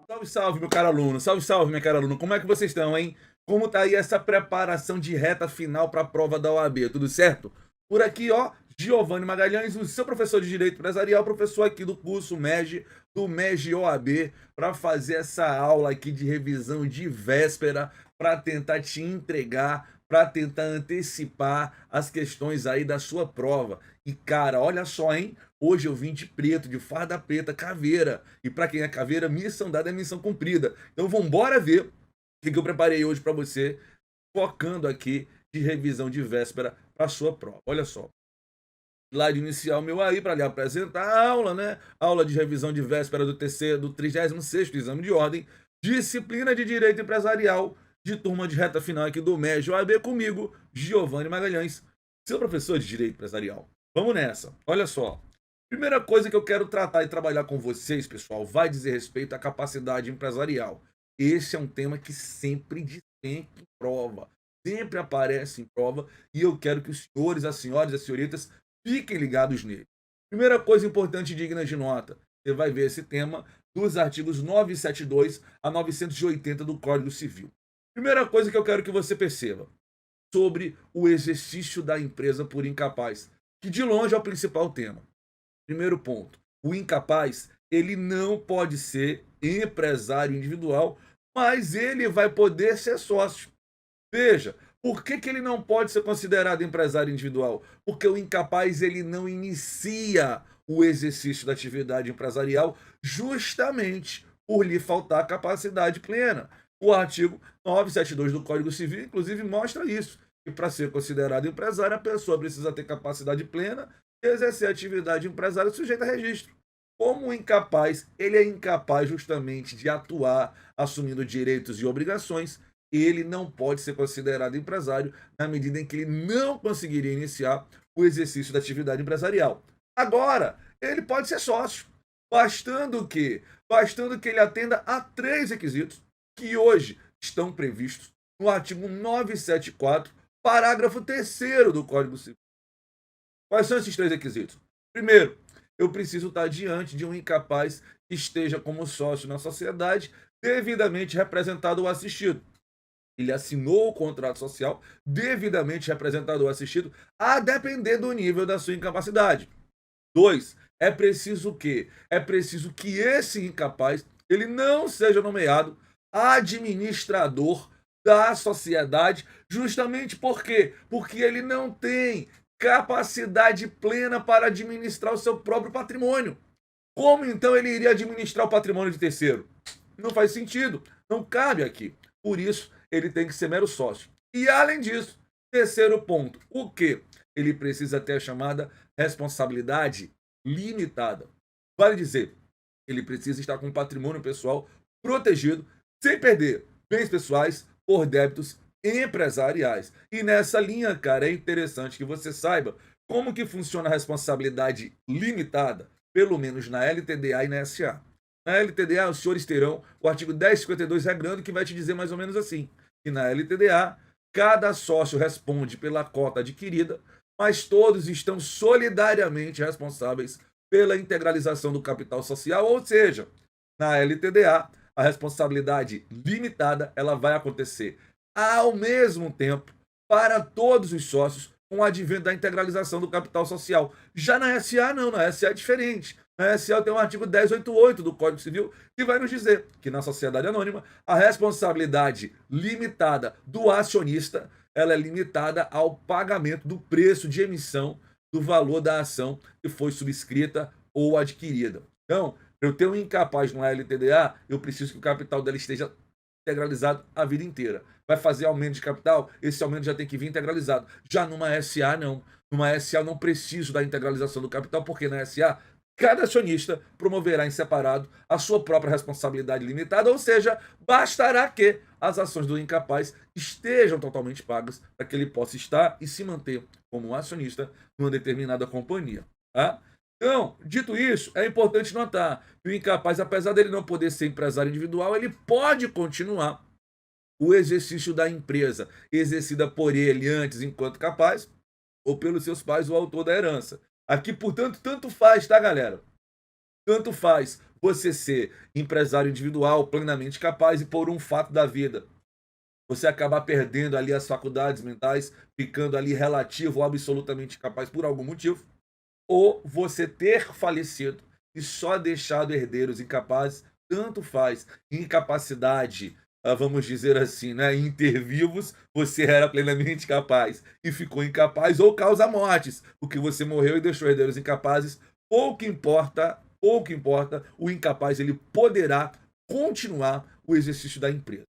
Salve, salve, meu caro aluno. Salve, salve, minha cara aluno. Como é que vocês estão, hein? Como tá aí essa preparação de reta final para a prova da OAB? Tudo certo? Por aqui, ó, Giovanni Magalhães, o seu professor de Direito Empresarial, professor aqui do curso MEG, do MEG OAB, para fazer essa aula aqui de revisão de véspera, para tentar te entregar, para tentar antecipar as questões aí da sua prova. E, cara, olha só, hein? Hoje eu vim de preto, de farda preta, caveira. E para quem é caveira, missão dada é missão cumprida. Então vamos ver o que eu preparei hoje para você, focando aqui de revisão de véspera para sua prova. Olha só. Slide inicial meu aí para lhe apresentar a aula, né? Aula de revisão de véspera do terceiro, do 36º exame de ordem, disciplina de Direito Empresarial, de turma de reta final aqui do MEG OAB comigo, Giovanni Magalhães, seu professor de Direito Empresarial. Vamos nessa. Olha só. Primeira coisa que eu quero tratar e trabalhar com vocês, pessoal, vai dizer respeito à capacidade empresarial. Esse é um tema que sempre despenca em prova, sempre aparece em prova, e eu quero que os senhores, as senhoras e as senhoritas fiquem ligados nele. Primeira coisa importante e digna de nota, você vai ver esse tema dos artigos 972 a 980 do Código Civil. Primeira coisa que eu quero que você perceba, sobre o exercício da empresa por incapaz, que de longe é o principal tema. Primeiro ponto, o incapaz, ele não pode ser empresário individual, mas ele vai poder ser sócio. Veja, por que ele não pode ser considerado empresário individual? Porque o incapaz, ele não inicia o exercício da atividade empresarial justamente por lhe faltar capacidade plena. O artigo 972 do Código Civil, inclusive, mostra isso, que para ser considerado empresário, a pessoa precisa ter capacidade plena exercer atividade empresária sujeita a registro. Como incapaz, ele é incapaz justamente de atuar assumindo direitos e obrigações, ele não pode ser considerado empresário na medida em que ele não conseguiria iniciar o exercício da atividade empresarial. Agora, ele pode ser sócio, bastando que, bastando que ele atenda a 3 requisitos que hoje estão previstos no artigo 974, parágrafo 3º do Código Civil. Quais são esses 3 requisitos? Primeiro, eu preciso estar diante de um incapaz que esteja como sócio na sociedade, devidamente representado ou assistido. Ele assinou o contrato social, devidamente representado ou assistido, a depender do nível da sua incapacidade. 2, é preciso o quê? É preciso que esse incapaz ele não seja nomeado administrador da sociedade, justamente por quê? Porque ele não tem capacidade plena para administrar o seu próprio patrimônio. Como então ele iria administrar o patrimônio de terceiro? Não faz sentido, não cabe aqui. Por isso, ele tem que ser mero sócio. E além disso, terceiro ponto, o que? Ele precisa ter a chamada responsabilidade limitada. Vale dizer, ele precisa estar com o patrimônio pessoal protegido, sem perder bens pessoais por débitos empresariais. E nessa linha, cara, é interessante que você saiba como que funciona a responsabilidade limitada, pelo menos na LTDA e na SA. Na LTDA, os senhores terão o artigo 1052 regrando, que vai te dizer mais ou menos assim, que na LTDA, cada sócio responde pela cota adquirida, mas todos estão solidariamente responsáveis pela integralização do capital social, ou seja, na LTDA, a responsabilidade limitada ela vai acontecer ao mesmo tempo para todos os sócios com o advento da integralização do capital social. Já na SA não, na SA é diferente. Na SA tem o artigo 1088 do Código Civil que vai nos dizer que na sociedade anônima a responsabilidade limitada do acionista ela é limitada ao pagamento do preço de emissão do valor da ação que foi subscrita ou adquirida. Então, para eu ter um incapaz no LTDA, eu preciso que o capital dela esteja integralizado a vida inteira. Vai fazer aumento de capital, esse aumento já tem que vir integralizado. Já numa SA, não. Numa SA, eu não preciso da integralização do capital, porque na SA, cada acionista promoverá em separado a sua própria responsabilidade limitada, ou seja, bastará que as ações do incapaz estejam totalmente pagas para que ele possa estar e se manter como um acionista numa determinada companhia. Tá? Então, dito isso, é importante notar que o incapaz, apesar dele não poder ser empresário individual, ele pode continuar o exercício da empresa, exercida por ele antes enquanto capaz, ou pelos seus pais, o autor da herança. Aqui, portanto, tanto faz, tá, galera? Tanto faz você ser empresário individual, plenamente capaz, e por um fato da vida, você acabar perdendo ali as faculdades mentais, ficando ali relativo ou absolutamente capaz por algum motivo, ou você ter falecido e só deixado herdeiros incapazes, tanto faz. Incapacidade, vamos dizer assim, né, intervivos, você era plenamente capaz e ficou incapaz, ou causa mortes, porque você morreu e deixou herdeiros incapazes, pouco importa, o incapaz ele poderá continuar o exercício da empresa.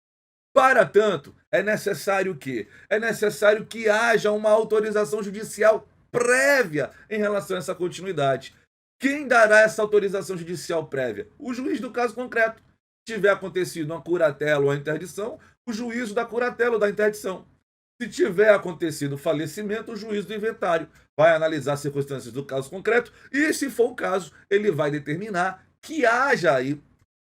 Para tanto, é necessário o quê? É necessário que haja uma autorização judicial prévia em relação a essa continuidade. Quem dará essa autorização judicial prévia? O juiz do caso concreto. Se tiver acontecido uma curatela ou a interdição, o juízo da curatela ou da interdição. Se tiver acontecido falecimento, o juiz do inventário vai analisar as circunstâncias do caso concreto e, se for o caso, ele vai determinar que haja aí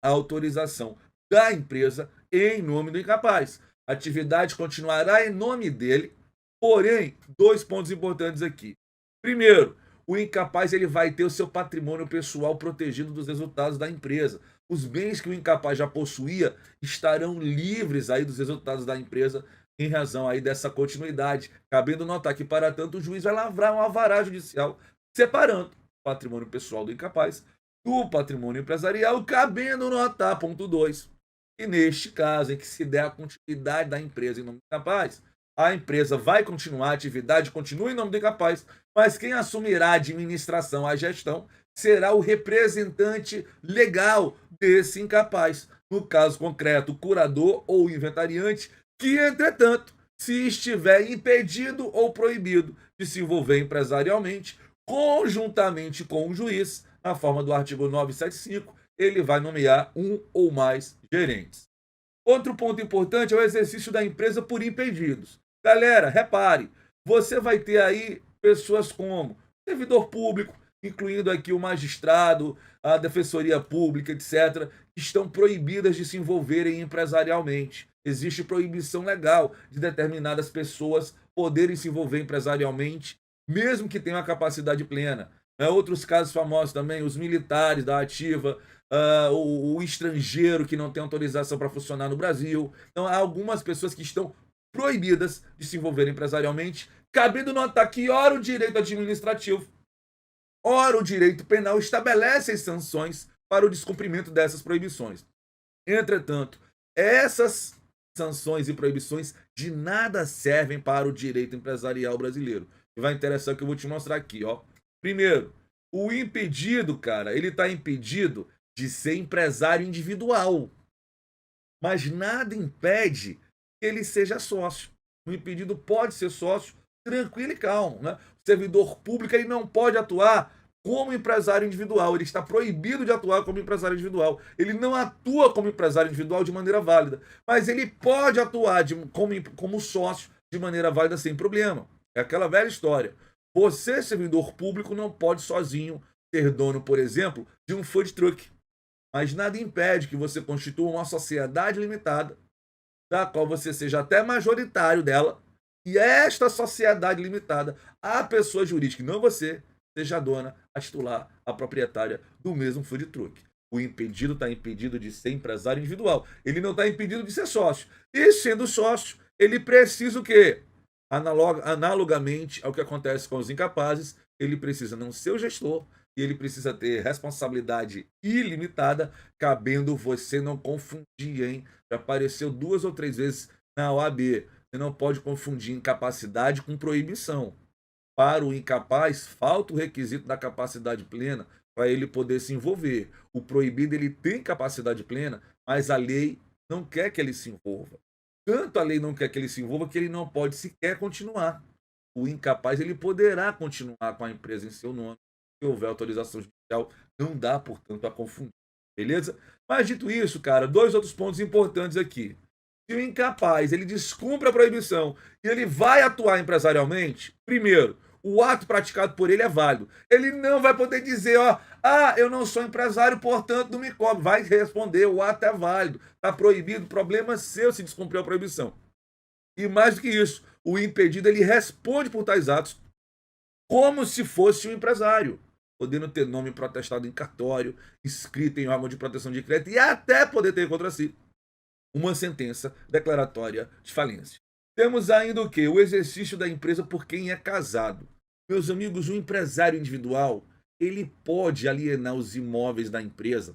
a autorização da empresa em nome do incapaz. A atividade continuará em nome dele, porém, dois pontos importantes aqui. Primeiro, o incapaz ele vai ter o seu patrimônio pessoal protegido dos resultados da empresa. Os bens que o incapaz já possuía estarão livres aí dos resultados da empresa em razão aí dessa continuidade. Cabendo notar que, para tanto, o juiz vai lavrar um alvará judicial separando o patrimônio pessoal do incapaz do patrimônio empresarial, cabendo notar, ponto 2, e neste caso, em que se der a continuidade da empresa em nome do incapaz, a empresa vai continuar, a atividade continua em nome do incapaz, mas quem assumirá a administração, a gestão, será o representante legal desse incapaz. No caso concreto, o curador ou o inventariante, que, entretanto, se estiver impedido ou proibido de se envolver empresarialmente, conjuntamente com o juiz, na forma do artigo 975, ele vai nomear um ou mais gerentes. Outro ponto importante é o exercício da empresa por impedidos. Galera, repare, você vai ter aí pessoas como servidor público, incluindo aqui o magistrado, a defensoria pública, etc., que estão proibidas de se envolverem empresarialmente. Existe proibição legal de determinadas pessoas poderem se envolver empresarialmente, mesmo que tenham a capacidade plena. Outros casos famosos também, os militares da ativa, o estrangeiro que não tem autorização para funcionar no Brasil. Então, há algumas pessoas que estão proibidas de se envolver empresarialmente, cabendo notar que, ora, o direito administrativo, ora, o direito penal estabelecem sanções para o descumprimento dessas proibições. Entretanto, essas sanções e proibições de nada servem para o direito empresarial brasileiro. E vai interessar que eu vou te mostrar aqui, ó. Primeiro, o impedido, cara, ele está impedido de ser empresário individual. Mas nada impede que ele seja sócio. O impedido pode ser sócio tranquilo e calmo, né? O servidor público ele não pode atuar como empresário individual. Ele está proibido de atuar como empresário individual. Ele não atua como empresário individual de maneira válida. Mas ele pode atuar como sócio de maneira válida sem problema. É aquela velha história. Você, servidor público, não pode sozinho ser dono, por exemplo, de um food truck. Mas nada impede que você constitua uma sociedade limitada, da qual você seja até majoritário dela, e esta sociedade limitada, a pessoa jurídica, não você, seja a dona, a titular, a proprietária do mesmo food truck. O impedido está impedido de ser empresário individual. Ele não está impedido de ser sócio. E sendo sócio, ele precisa o quê? Analogamente ao que acontece com os incapazes, ele precisa não ser o gestor e ele precisa ter responsabilidade ilimitada, cabendo você não confundir, hein? Já apareceu 2 ou 3 vezes na OAB. Você não pode confundir incapacidade com proibição. Para o incapaz, falta o requisito da capacidade plena para ele poder se envolver. O proibido ele tem capacidade plena, mas a lei não quer que ele se envolva. Tanto a lei não quer que ele se envolva que ele não pode sequer continuar. O incapaz ele poderá continuar com a empresa em seu nome, se houver autorização judicial. Não dá, portanto, a confundir. Beleza? Mas dito isso, cara, 2 outros pontos importantes aqui. Se o incapaz ele descumpre a proibição e ele vai atuar empresarialmente, primeiro, o ato praticado por ele é válido. Ele não vai poder dizer, ó, eu não sou empresário, portanto não me cobre. Vai responder, o ato é válido, está proibido, problema seu se descumpriu a proibição. E mais do que isso, o impedido ele responde por tais atos como se fosse um empresário. podendo ter nome protestado em cartório, escrito em órgão de proteção de crédito e até poder ter contra si uma sentença declaratória de falência. Temos ainda o quê? O exercício da empresa por quem é casado. Meus amigos, o empresário individual, ele pode alienar os imóveis da empresa,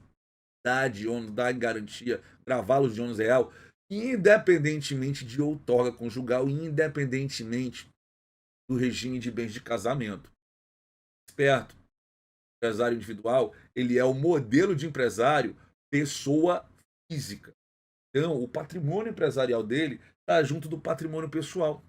dar de ônus, dar em garantia, gravá-los de ônus real, independentemente de outorga conjugal, independentemente do regime de bens de casamento. Esperto. O empresário individual, ele é o modelo de empresário pessoa física. Então, o patrimônio empresarial dele está junto do patrimônio pessoal.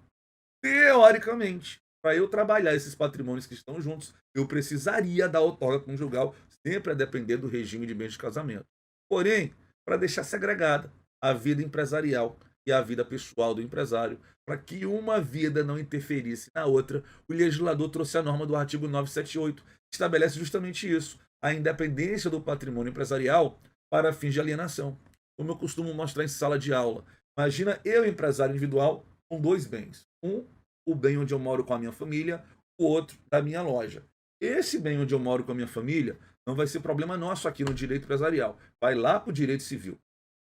Teoricamente, para eu trabalhar esses patrimônios que estão juntos, eu precisaria da outorga conjugal, sempre a depender do regime de bens de casamento. Porém, para deixar segregada a vida empresarial e a vida pessoal do empresário, para que uma vida não interferisse na outra, o legislador trouxe a norma do artigo 978, que estabelece justamente isso, a independência do patrimônio empresarial para fins de alienação. Como eu costumo mostrar em sala de aula. Imagina eu, empresário individual, com dois bens. Um, o bem onde eu moro com a minha família, o outro da minha loja. Esse bem onde eu moro com a minha família não vai ser problema nosso aqui no direito empresarial. Vai lá para o direito civil.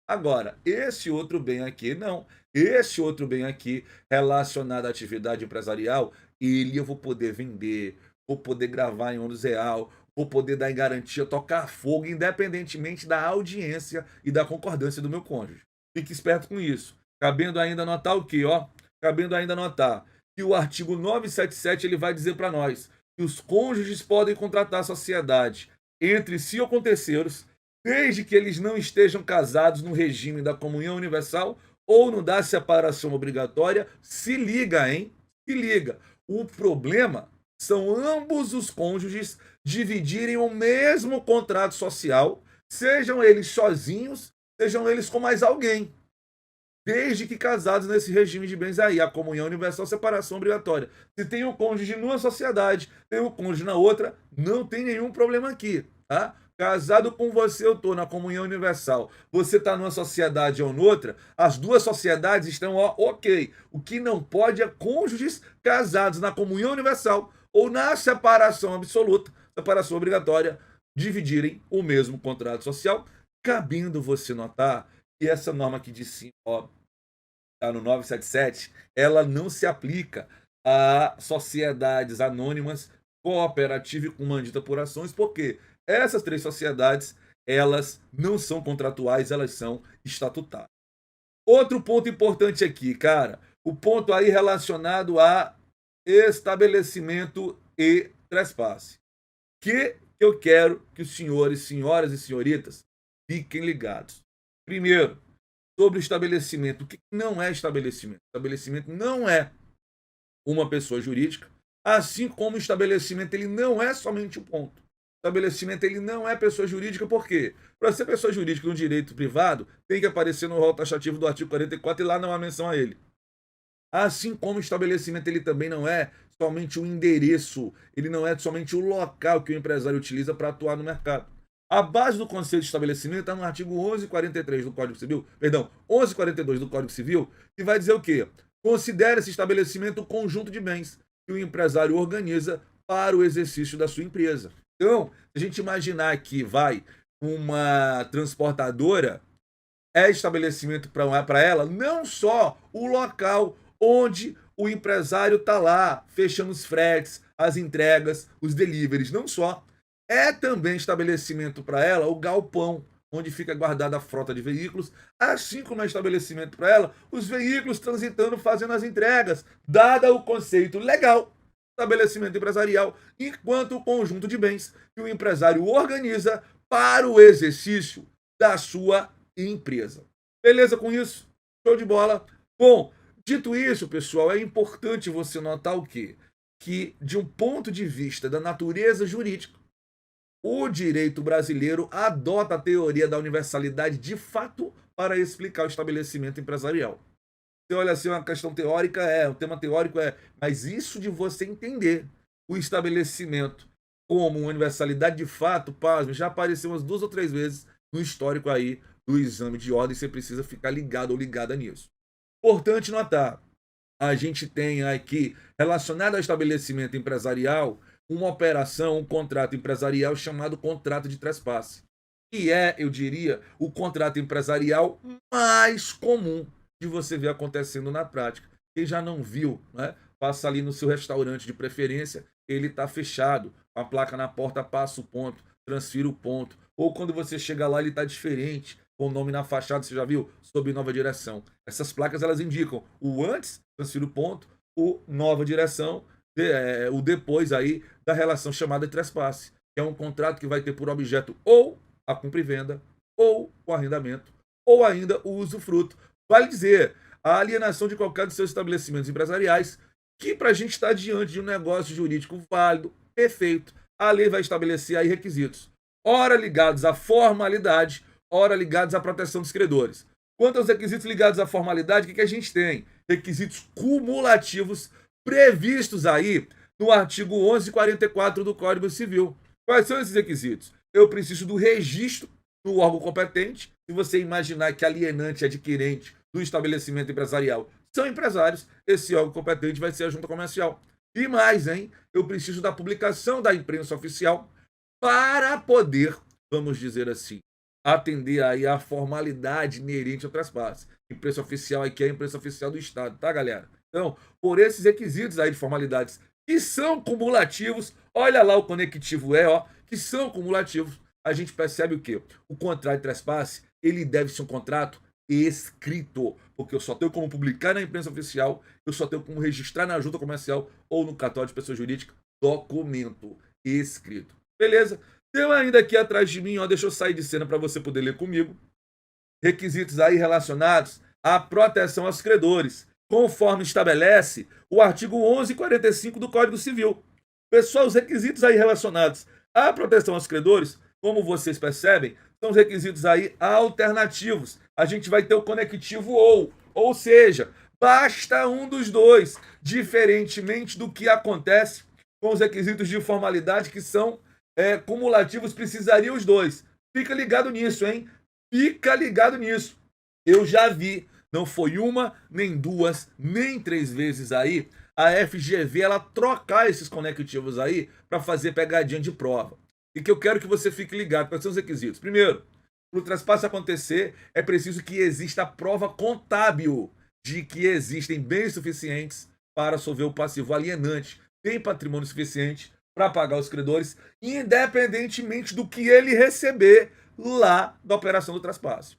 Agora, esse outro bem aqui, não. Esse outro bem aqui, relacionado à atividade empresarial, ele eu vou poder vender, vou poder gravar em ônus real, vou poder dar em garantia, tocar fogo, independentemente da audiência e da concordância do meu cônjuge. Fique esperto com isso. Cabendo ainda notar o quê? Cabendo ainda notar que o artigo 977 ele vai dizer para nós que os cônjuges podem contratar sociedade entre si ou com terceiros, desde que eles não estejam casados no regime da comunhão universal ou no da separação obrigatória. Se liga, hein? Se liga. O problema são ambos os cônjuges dividirem o mesmo contrato social, sejam eles sozinhos, sejam eles com mais alguém, desde que casados nesse regime de bens aí, a comunhão universal, separação obrigatória. Se tem um cônjuge numa sociedade, tem um cônjuge na outra, não tem nenhum problema aqui, tá? Casado com você, eu estou na comunhão universal. Você está numa sociedade ou noutra, as duas sociedades estão ok. O que não pode é cônjuges casados na comunhão universal ou na separação absoluta, separação obrigatória, dividirem o mesmo contrato social, cabendo você notar que essa norma aqui de cima, está no 977, ela não se aplica a sociedades anônimas, cooperativa e comandita por ações, porque essas três sociedades, elas não são contratuais, elas são estatutárias. Outro ponto importante aqui, cara, o ponto aí relacionado a estabelecimento e trespasse. Que eu quero que os senhores, senhoras e senhoritas fiquem ligados. Primeiro, sobre o estabelecimento. O que não é estabelecimento? Estabelecimento não é uma pessoa jurídica, assim como o estabelecimento ele não é somente um ponto. O estabelecimento ele não é pessoa jurídica, por quê? Para ser pessoa jurídica no direito privado, tem que aparecer no rol taxativo do artigo 44 e lá não há menção a ele. Assim como o estabelecimento ele também não é somente o endereço, ele não é somente o local que o empresário utiliza para atuar no mercado. A base do conceito de estabelecimento está no artigo 1143 do Código Civil, 1142 do Código Civil, que vai dizer o quê? Considera esse estabelecimento o conjunto de bens que o empresário organiza para o exercício da sua empresa. Então, se a gente imaginar que uma transportadora, é estabelecimento para ela não só o local onde o empresário está lá, fechando os fretes, as entregas, os deliveries, não só. É também estabelecimento para ela o galpão, onde fica guardada a frota de veículos, assim como é estabelecimento para ela os veículos transitando, fazendo as entregas, dada o conceito legal, estabelecimento empresarial, enquanto o conjunto de bens que o empresário organiza para o exercício da sua empresa. Beleza com isso? Show de bola? Bom, dito isso, pessoal, é importante você notar o quê? Que, de um ponto de vista da natureza jurídica, o direito brasileiro adota a teoria da universalidade de fato para explicar o estabelecimento empresarial. Você olha assim, uma questão teórica um tema teórico mas isso de você entender o estabelecimento como uma universalidade de fato, pasme, já apareceu umas 2 ou 3 vezes no histórico aí do exame de ordem, você precisa ficar ligado ou ligada nisso. Importante notar, a gente tem aqui, relacionado ao estabelecimento empresarial, uma operação, um contrato empresarial chamado contrato de trespasse. Que é, eu diria, o contrato empresarial mais comum de você ver acontecendo na prática. Quem já não viu, né? Passa ali no seu restaurante de preferência, ele está fechado, a placa na porta passa o ponto, transfira o ponto. Ou quando você chega lá, ele está diferente, com o nome na fachada, você já viu? Sob nova direção. Essas placas, elas indicam o antes, transfira o ponto, o nova direção, o depois aí da relação chamada de trespasse, que é um contrato que vai ter por objeto ou a compra e venda, ou o arrendamento, ou ainda o usufruto. Vale dizer, a alienação de qualquer dos seus estabelecimentos empresariais, que para a gente estar diante de um negócio jurídico válido, perfeito, a lei vai estabelecer aí requisitos, ora ligados à formalidade, ora ligados à proteção dos credores. Quanto aos requisitos ligados à formalidade, o que a gente tem? Requisitos cumulativos previstos aí no artigo 1144 do Código Civil. Quais são esses requisitos? Eu preciso do registro do órgão competente. Se você imaginar que alienante e adquirente do estabelecimento empresarial são empresários, esse órgão competente vai ser a junta comercial. E mais, hein? Eu preciso da publicação da imprensa oficial para poder, vamos dizer assim, atender aí a formalidade inerente ao trespasse. Imprensa oficial aqui é a imprensa oficial do Estado, tá, galera? Então, por esses requisitos aí de formalidades que são cumulativos, olha lá o conectivo ó, que são cumulativos, a gente percebe o quê? O contrato de trespasse, ele deve ser um contrato escrito, porque eu só tenho como publicar na imprensa oficial, eu só tenho como registrar na junta comercial ou no cartório de pessoa jurídica, documento escrito. Beleza? Tem ainda aqui atrás de mim, ó, deixa eu sair de cena para você poder ler comigo, requisitos aí relacionados à proteção aos credores, conforme estabelece o artigo 1145 do Código Civil. Pessoal, os requisitos aí relacionados à proteção aos credores, como vocês percebem, são os requisitos aí alternativos. A gente vai ter o conectivo ou seja, basta um dos dois, diferentemente do que acontece com os requisitos de formalidade que são cumulativos, precisariam os dois. Fica ligado nisso, hein? Fica ligado nisso. Eu já vi, não foi uma, nem duas, nem três vezes aí, a FGV ela trocar esses conectivos aí para fazer pegadinha de prova. E que eu quero que você fique ligado. Quais são os requisitos? Primeiro, para o trespasse acontecer, é preciso que exista a prova contábil de que existem bens suficientes para solver o passivo alienante, tem patrimônio suficiente para pagar os credores, independentemente do que ele receber lá da operação do trespasse.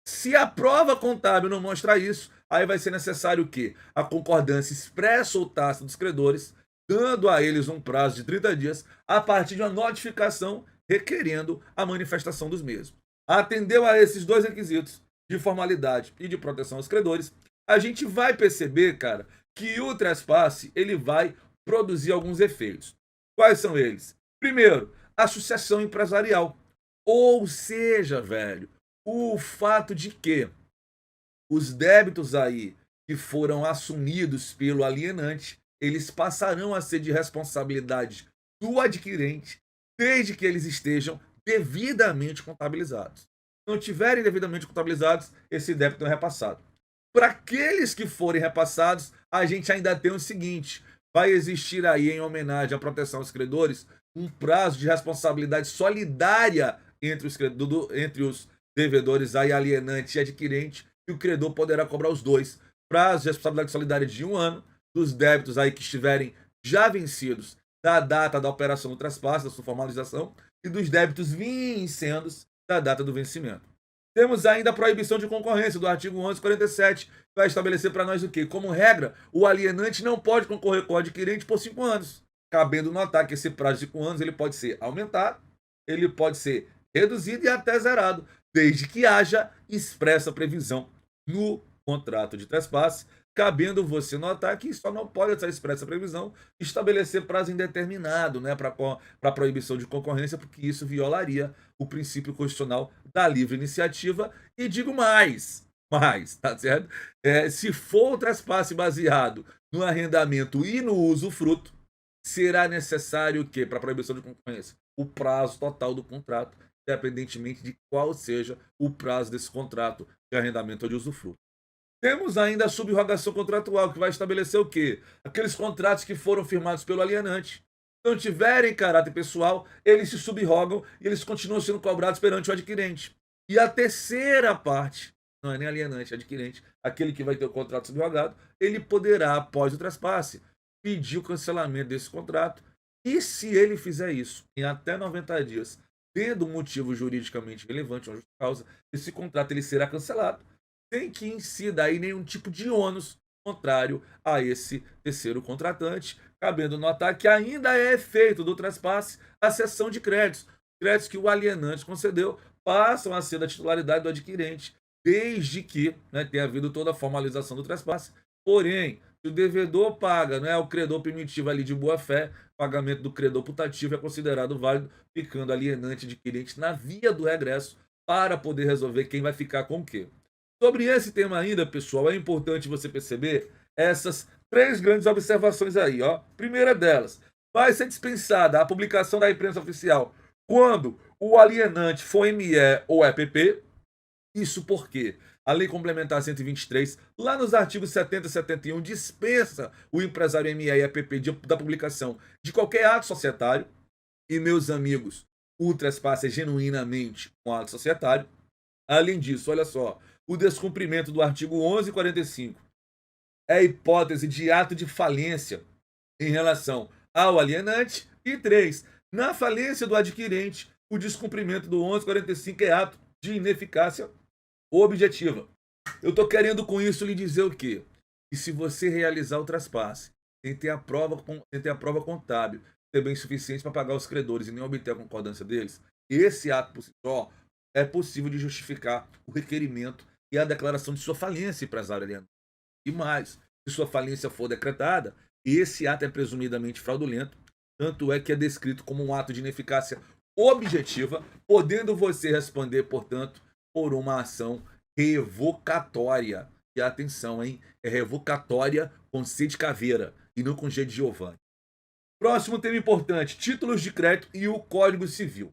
Se a prova contábil não mostrar isso, aí vai ser necessário o quê? A concordância expressa ou tácita dos credores, dando a eles um prazo de 30 dias a partir de uma notificação requerendo a manifestação dos mesmos. Atendeu a esses dois requisitos de formalidade e de proteção aos credores, a gente vai perceber, cara, que o trespasse ele vai produzir alguns efeitos. Quais são eles? Primeiro, a sucessão empresarial. Ou seja, velho, o fato de que os débitos aí que foram assumidos pelo alienante, eles passarão a ser de responsabilidade do adquirente, desde que eles estejam devidamente contabilizados. Se não tiverem devidamente contabilizados, esse débito é repassado. Para aqueles que forem repassados, a gente ainda tem o seguinte: vai existir aí, em homenagem à proteção aos credores, um prazo de responsabilidade solidária entre os devedores aí, alienante e adquirente, e o credor poderá cobrar os dois. Prazo de responsabilidade solidária de 1 ano, dos débitos aí que estiverem já vencidos da data da operação do trespasse, da sua formalização, e dos débitos vincendos da data do vencimento. Temos ainda a proibição de concorrência do artigo 1147, que vai estabelecer para nós o quê? Como regra, o alienante não pode concorrer com o adquirente por 5 anos, cabendo notar que esse prazo de 5 anos ele pode ser aumentado, ele pode ser reduzido e até zerado, desde que haja expressa previsão no contrato de trespasse, cabendo você notar que só não pode essa expressa previsão estabelecer prazo indeterminado, né, para proibição de concorrência, porque isso violaria o princípio constitucional da livre iniciativa. E digo mais, tá certo? Se for o trespasse baseado no arrendamento e no usufruto, será necessário o quê? Para proibição de concorrência? O prazo total do contrato, independentemente de qual seja o prazo desse contrato de arrendamento ou de usufruto. Temos ainda a subrogação contratual, que vai estabelecer o quê? Aqueles contratos que foram firmados pelo alienante, não tiverem caráter pessoal, eles se subrogam e eles continuam sendo cobrados perante o adquirente. E a terceira parte, não é nem alienante, é adquirente, aquele que vai ter o contrato subrogado, ele poderá, após o traspasse, pedir o cancelamento desse contrato. E se ele fizer isso em até 90 dias, tendo um motivo juridicamente relevante, uma justa causa, esse contrato ele será cancelado, sem que incida aí nenhum tipo de ônus contrário a esse terceiro contratante, cabendo notar que ainda é efeito do traspasse a cessão de créditos. Créditos que o alienante concedeu passam a ser da titularidade do adquirente, desde que, né, tenha havido toda a formalização do traspasse. Porém, se o devedor paga, né, o credor primitivo ali de boa-fé, pagamento do credor putativo é considerado válido, ficando alienante adquirente na via do regresso para poder resolver quem vai ficar com o quê. Sobre esse tema ainda, pessoal, é importante você perceber essas três grandes observações aí, ó. Primeira delas, vai ser dispensada a publicação da imprensa oficial quando o alienante for ME ou EPP. Isso porque a Lei Complementar 123, lá nos artigos 70 e 71, dispensa o empresário ME e EPP da publicação de qualquer ato societário. E, meus amigos, o trespasse é genuinamente um ato societário. Além disso, olha só, o descumprimento do artigo 1145 é hipótese de ato de falência em relação ao alienante. E 3, na falência do adquirente, o descumprimento do 1145 é ato de ineficácia objetiva. Eu estou querendo com isso lhe dizer o quê? Que se você realizar o traspasse, sem ter a prova contábil, ter bem suficiente para pagar os credores e nem obter a concordância deles, esse ato por si só é possível de justificar o requerimento e a declaração de sua falência, empresário alienante. E mais, se sua falência for decretada, esse ato é presumidamente fraudulento, tanto é que é descrito como um ato de ineficácia objetiva, podendo você responder, portanto, por uma ação revocatória. E atenção, hein? É revocatória com C de caveira e não com G de Giovanni. Próximo tema importante: títulos de crédito e o Código Civil.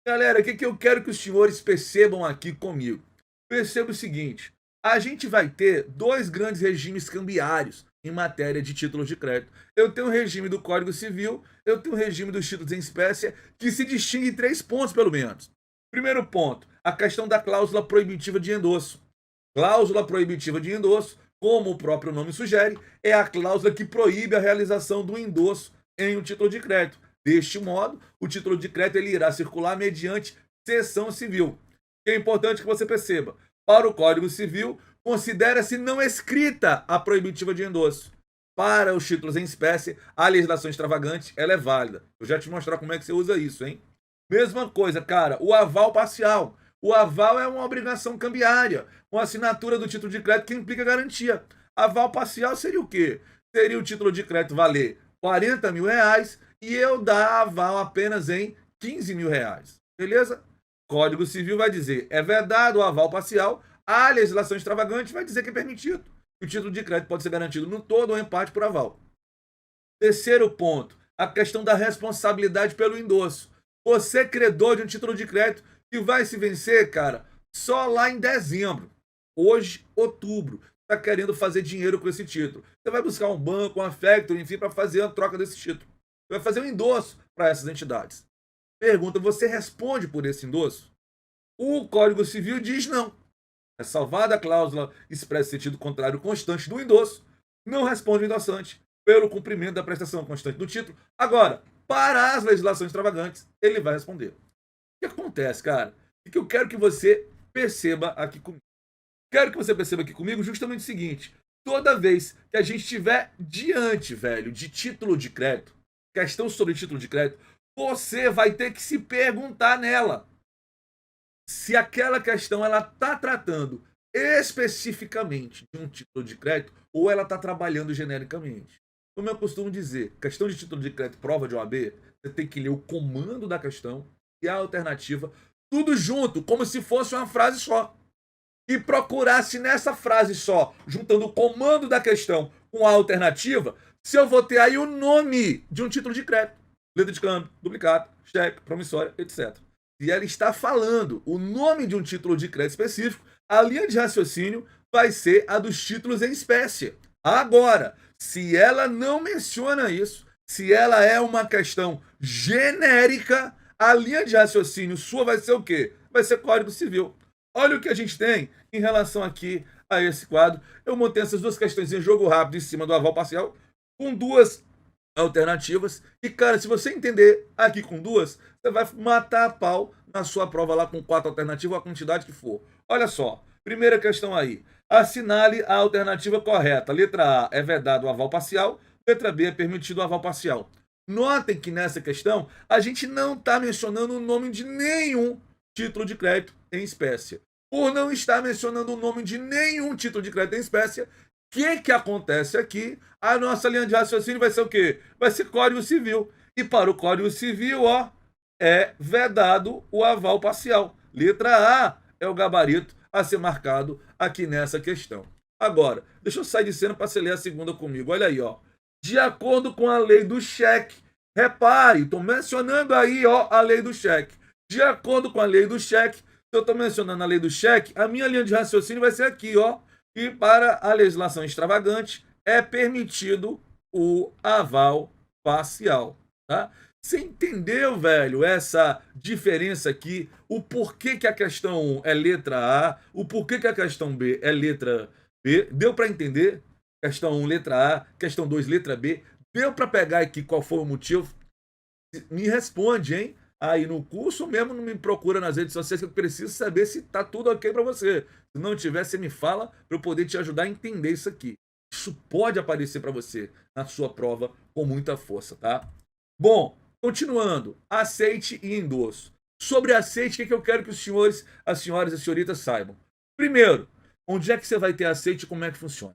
Galera, o que eu quero que os senhores percebam aqui comigo? Perceba o seguinte: a gente vai ter dois grandes regimes cambiários em matéria de títulos de crédito. Eu tenho o regime do Código Civil, eu tenho o regime dos títulos em espécie, que se distingue em 3 pontos, pelo menos. Primeiro ponto, a questão da cláusula proibitiva de endosso. Cláusula proibitiva de endosso, como o próprio nome sugere, é a cláusula que proíbe a realização do endosso em um título de crédito. Deste modo, o título de crédito ele irá circular mediante cessão civil. É importante que você perceba, para o Código Civil, considera-se não escrita a proibitiva de endosso. Para os títulos em espécie, a legislação extravagante ela é válida. Eu já te mostrar como é que você usa isso, hein? Mesma coisa, cara, o aval parcial. O aval é uma obrigação cambiária, com assinatura do título de crédito que implica garantia. Aval parcial seria o quê? Seria o título de crédito valer 40 mil reais e eu dar aval apenas em 15 mil reais. Beleza? Código Civil vai dizer, é vedado o aval parcial, a legislação extravagante vai dizer que é permitido. O título de crédito pode ser garantido no todo ou em parte por aval. Terceiro ponto, a questão da responsabilidade pelo endosso. Você é credor de um título de crédito que vai se vencer, cara, só lá em dezembro. Hoje, outubro. Está querendo fazer dinheiro com esse título. Você vai buscar um banco, uma factory, enfim, para fazer a troca desse título. Você vai fazer um endosso para essas entidades. Pergunta, você responde por esse endosso? O Código Civil diz não. É salvada a cláusula expressa sentido contrário constante do endosso. Não responde o endossante pelo cumprimento da prestação constante do título. Agora, para as legislações extravagantes, ele vai responder. O que acontece, cara? E que eu quero que você perceba aqui comigo. Quero que você perceba aqui comigo justamente o seguinte: toda vez que a gente estiver diante, velho, de título de crédito, questão sobre título de crédito, você vai ter que se perguntar nela se aquela questão ela está tratando especificamente de um título de crédito ou ela está trabalhando genericamente. Como eu costumo dizer, questão de título de crédito, prova de OAB, você tem que ler o comando da questão e a alternativa, tudo junto, como se fosse uma frase só. E procurasse nessa frase só, juntando o comando da questão com a alternativa, se eu vou ter aí o nome de um título de crédito, letra de câmbio, duplicado, cheque, promissória, etc. Se ela está falando o nome de um título de crédito específico, a linha de raciocínio vai ser a dos títulos em espécie. Agora, se ela não menciona isso, Se ela é uma questão genérica, a linha de raciocínio sua vai ser o quê? Vai ser Código Civil. Olha o que a gente tem em relação aqui a esse quadro. Eu montei essas duas questões em jogo rápido em cima do aval parcial, com duas alternativas. E, cara, se você entender aqui com duas, você vai matar a pau na sua prova lá com 4 alternativas, a quantidade que for. Olha só, primeira questão aí. Assinale a alternativa correta. Letra A é vedado o aval parcial, letra B é permitido o aval parcial. Notem que nessa questão a gente não está mencionando o nome de nenhum título de crédito em espécie. Por não estar mencionando o nome de nenhum título de crédito em espécie, o que acontece aqui? A nossa linha de raciocínio vai ser o quê? Vai ser Código Civil. E para o Código Civil, ó, é vedado o aval parcial. Letra A é o gabarito a ser marcado aqui nessa questão. Agora, deixa eu sair de cena para você ler a segunda comigo. Olha aí, ó. De acordo com a lei do cheque, repare, estou mencionando aí, ó, a lei do cheque. De acordo com a lei do cheque, se eu estou mencionando a lei do cheque, a minha linha de raciocínio vai ser aqui, ó. E para a legislação extravagante, é permitido o aval parcial, tá? Você entendeu, velho, essa diferença aqui? O porquê que a questão 1 é letra A, o porquê que a questão B é letra B? Deu para entender? Questão 1, letra A, questão 2, letra B. Deu para pegar aqui qual foi o motivo? Me responde, hein? Aí no curso mesmo não me procura nas redes sociais, que eu preciso saber se tá tudo ok para você. Se não tiver, você me fala para eu poder te ajudar a entender isso aqui. Isso pode aparecer para você na sua prova com muita força, tá? Bom, continuando, aceite e endosso. Sobre aceite, o que eu quero que os senhores, as senhoras e as senhoritas saibam? Primeiro, onde é que você vai ter aceite e como é que funciona?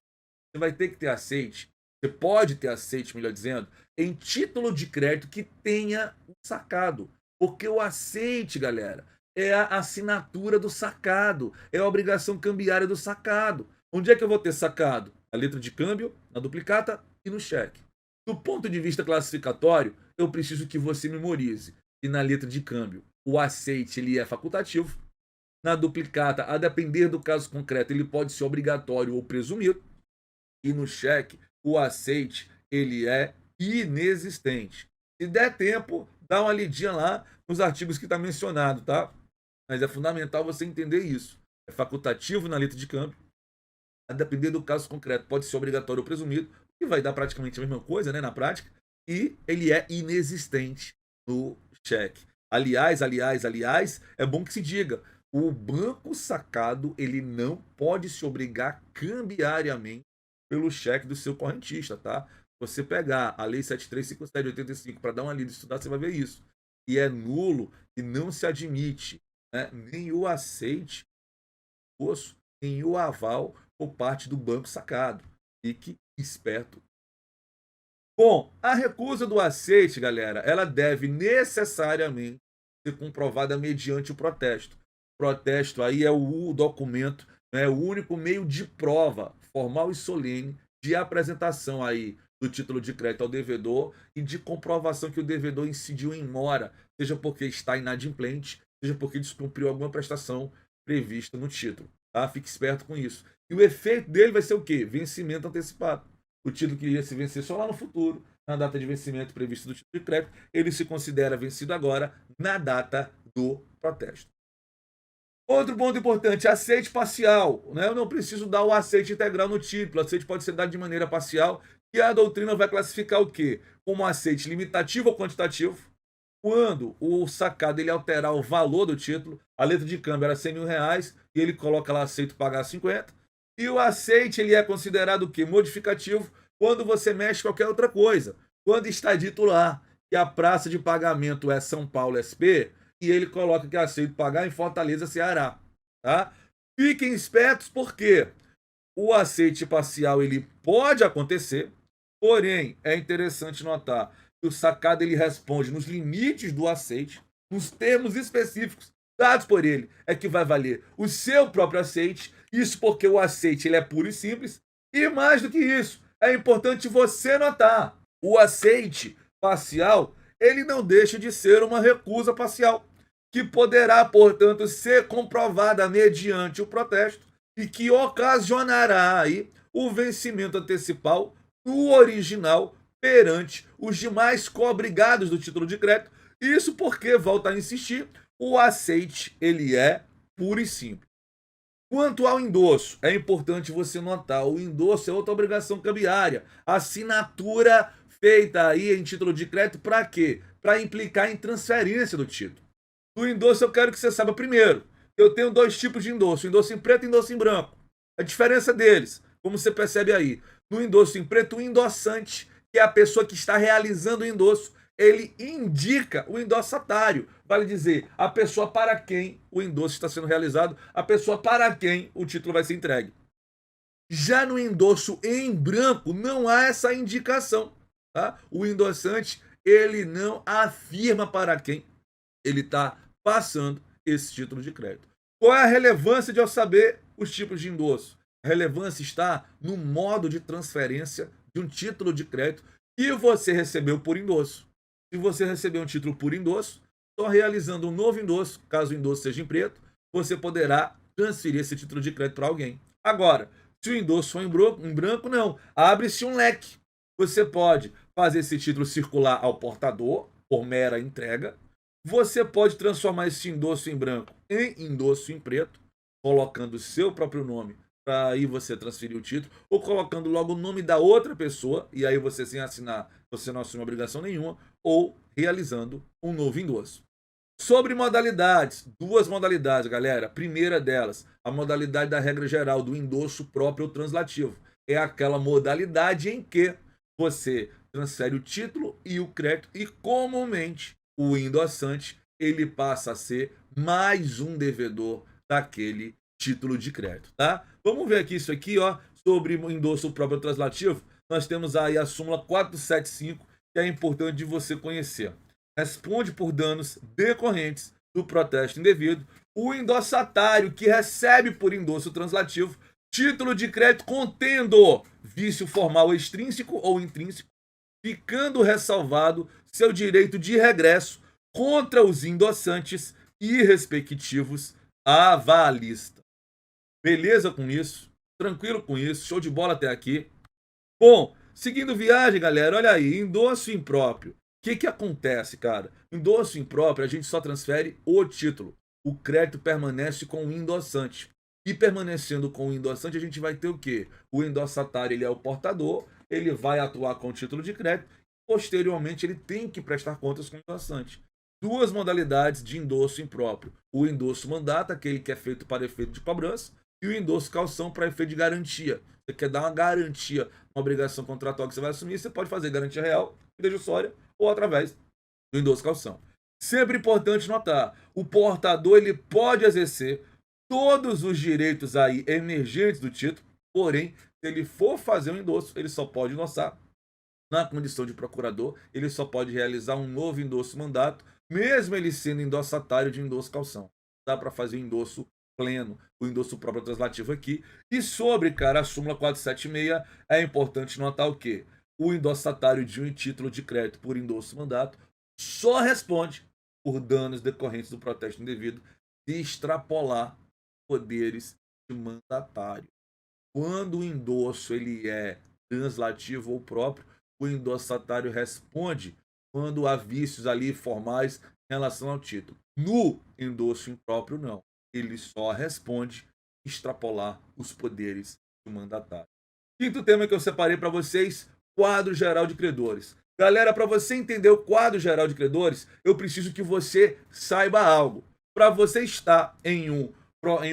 Você vai ter que ter aceite, você pode ter aceite, melhor dizendo, em título de crédito que tenha o sacado. Porque o aceite, galera, é a assinatura do sacado, é a obrigação cambiária do sacado. Onde é que eu vou ter sacado? Na letra de câmbio, na duplicata e no cheque. Do ponto de vista classificatório, eu preciso que você memorize que na letra de câmbio o aceite ele é facultativo, na duplicata, a depender do caso concreto, ele pode ser obrigatório ou presumido, e no cheque o aceite ele é inexistente. Se der tempo, dá uma lidinha lá nos artigos que está mencionado, tá? Mas é fundamental você entender isso. É facultativo na letra de câmbio, a depender do caso concreto, pode ser obrigatório ou presumido, que vai dar praticamente a mesma coisa, né, na prática, e ele é inexistente no cheque. Aliás, é bom que se diga, o banco sacado, ele não pode se obrigar cambiariamente pelo cheque do seu correntista, tá? Você pegar a lei 7357 de 85 para dar uma lida e estudar, você vai ver isso. E é nulo e não se admite, né, nem o aceite, nem o aval por parte do banco sacado. Fique esperto. Bom, a recusa do aceite, galera, ela deve necessariamente ser comprovada mediante o protesto. O protesto aí é o documento, né, o único meio de prova formal e solene de apresentação aí do título de crédito ao devedor e de comprovação que o devedor incidiu em mora, seja porque está inadimplente, seja porque descumpriu alguma prestação prevista no título. Tá? Fique esperto com isso. E o efeito dele vai ser o quê? Vencimento antecipado. O título que ia se vencer só lá no futuro, na data de vencimento prevista do título de crédito, ele se considera vencido agora na data do protesto. Outro ponto importante, aceite parcial. Né? Eu não preciso dar o aceite integral no título. O aceite pode ser dado de maneira parcial, e a doutrina vai classificar o quê? Como aceite limitativo ou quantitativo. Quando o sacado ele alterar o valor do título, a letra de câmbio era R$100.000 e ele coloca lá aceito pagar 50. E o aceite ele é considerado o quê? Modificativo quando você mexe qualquer outra coisa. Quando está dito lá que a praça de pagamento é São Paulo SP e ele coloca que é aceito pagar em Fortaleza, Ceará. Tá? Fiquem espertos porque o aceite parcial ele pode acontecer, porém é interessante notar que o sacado ele responde nos limites do aceite, nos termos específicos dados por ele, é que vai valer o seu próprio aceite. Isso porque o aceite ele é puro e simples. E mais do que isso, é importante você notar, o aceite parcial ele não deixa de ser uma recusa parcial, que poderá, portanto, ser comprovada mediante o protesto e que ocasionará aí o vencimento antecipal do original perante os demais co-obrigados do título de crédito. Isso porque, volto a insistir, o aceite ele é puro e simples. Quanto ao endosso, é importante você notar, o endosso é outra obrigação cambiária. Assinatura feita aí em título de crédito para quê? Para implicar em transferência do título. No endosso eu quero que você saiba primeiro, eu tenho dois tipos de endosso, endosso em preto e endosso em branco. A diferença deles, como você percebe aí, no endosso em preto, o endossante, que é a pessoa que está realizando o endosso, ele indica o endossatário, vale dizer, a pessoa para quem o endosso está sendo realizado, a pessoa para quem o título vai ser entregue. Já no endosso em branco, não há essa indicação. Tá? O endossante, ele não afirma para quem ele está passando esse título de crédito. Qual é a relevância de eu saber os tipos de endosso? A relevância está no modo de transferência de um título de crédito que você recebeu por endosso. Se você recebeu um título por endosso, só realizando um novo endosso, caso o endosso seja em preto, você poderá transferir esse título de crédito para alguém. Agora, se o endosso for em branco, não. Abre-se um leque. Você pode fazer esse título circular ao portador, por mera entrega. Você pode transformar esse endosso em branco em endosso em preto, colocando o seu próprio nome para aí você transferir o título, ou colocando logo o nome da outra pessoa, e aí você sem assinar, você não assume obrigação nenhuma, ou realizando um novo endosso. Sobre modalidades, duas modalidades, galera. Primeira delas, a modalidade da regra geral do endosso próprio ou translativo. É aquela modalidade em que você transfere o título e o crédito e comumente o endossante ele passa a ser mais um devedor daquele título de crédito, tá? Vamos ver aqui isso aqui, ó, sobre o endosso próprio translativo. Nós temos aí a súmula 475, que é importante de você conhecer. Responde por danos decorrentes do protesto indevido o endossatário que recebe por endosso translativo título de crédito contendo vício formal extrínseco ou intrínseco, ficando ressalvado seu direito de regresso contra os endossantes e respectivos avalistas. Beleza com isso? Tranquilo com isso? Show de bola até aqui? Bom, seguindo viagem, galera, olha aí, endosso impróprio. O que acontece, cara? Endosso impróprio, a gente só transfere o título. O crédito permanece com o endossante. E permanecendo com o endossante, a gente vai ter o quê? O endossatário, ele é o portador, ele vai atuar com o título de crédito, posteriormente ele tem que prestar contas com o endossante. Duas modalidades de endosso impróprio. O endosso mandato, aquele que é feito para efeito de cobrança, e o endosso calção para efeito de garantia. Você quer dar uma garantia, uma obrigação contratual que você vai assumir, você pode fazer garantia real, fidejussória, ou através do endosso calção. Sempre importante notar, o portador ele pode exercer todos os direitos aí emergentes do título, porém, se ele for fazer um endosso, ele só pode endossar na condição de procurador, ele só pode realizar um novo endosso mandato, mesmo ele sendo endossatário de endosso calção. Dá para fazer o endosso pleno, o endosso próprio translativo aqui. E sobre, cara, a súmula 476, é importante notar o quê? O endossatário de um título de crédito por endosso mandato só responde por danos decorrentes do protesto indevido se extrapolar poderes de mandatário. Quando o endosso ele é translativo ou próprio, o endossatário responde quando há vícios ali formais em relação ao título. No endosso impróprio, não. Ele só responde extrapolar os poderes do mandatário. Quinto tema que eu separei para vocês, quadro geral de credores. Galera, para você entender o quadro geral de credores, eu preciso que você saiba algo. Para você estar em um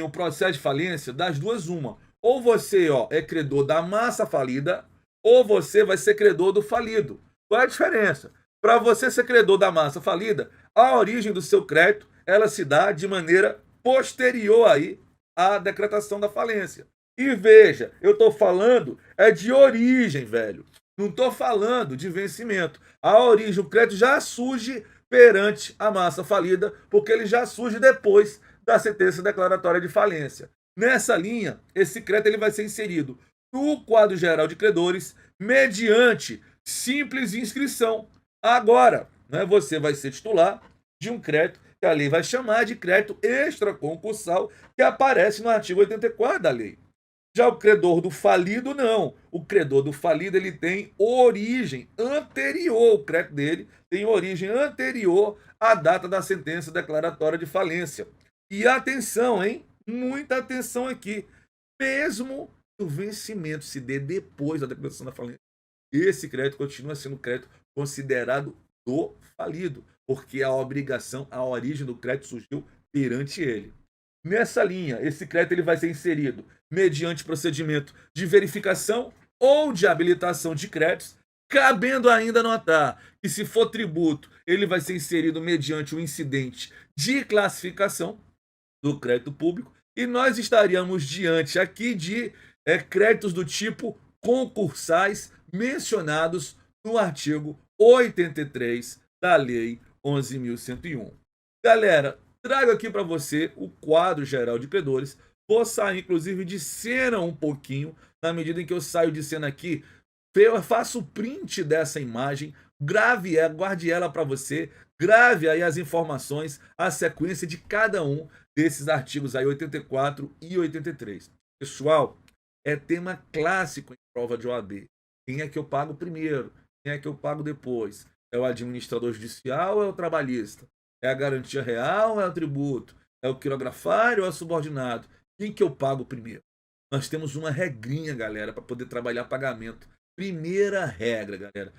processo de falência, das duas uma. Ou você é credor da massa falida, ou você vai ser credor do falido. Qual é a diferença? Para você ser credor da massa falida, a origem do seu crédito ela se dá de maneira posterior aí à decretação da falência. E veja, eu estou falando de origem, velho. Não estou falando de vencimento. A origem, o crédito já surge perante a massa falida, porque ele já surge depois da sentença declaratória de falência. Nessa linha, esse crédito ele vai ser inserido no quadro geral de credores mediante simples inscrição. Agora, você vai ser titular de um crédito que a lei vai chamar de crédito extraconcursal, que aparece no artigo 84 da lei. Já o credor do falido, não. O credor do falido, ele tem origem anterior, o crédito dele tem origem anterior à data da sentença declaratória de falência. E atenção, hein? Muita atenção aqui. Mesmo que o vencimento se dê depois da declaração da falência, esse crédito continua sendo crédito considerado do falido, porque a obrigação, a origem do crédito surgiu perante ele. Nessa linha, esse crédito ele vai ser inserido mediante procedimento de verificação ou de habilitação de créditos, cabendo ainda notar que, se for tributo, ele vai ser inserido mediante o incidente de classificação do crédito público, e nós estaríamos diante aqui de créditos do tipo concursais mencionados no artigo 83 da Lei 11.101. Galera, trago aqui para você o quadro geral de credores. Vou sair, inclusive, de cena um pouquinho. Na medida em que eu saio de cena aqui, eu faço print dessa imagem, grave ela, guarde ela para você, grave aí as informações, a sequência de cada um desses artigos aí, 84 e 83. Pessoal, é tema clássico em prova de OAB. Quem é que eu pago primeiro? Quem é que eu pago depois? É o administrador judicial ou é o trabalhista? É a garantia real ou é o tributo? É o quirografário ou é o subordinado? Quem que eu pago primeiro? Nós temos uma regrinha, galera, para poder trabalhar pagamento. Primeira regra, galera.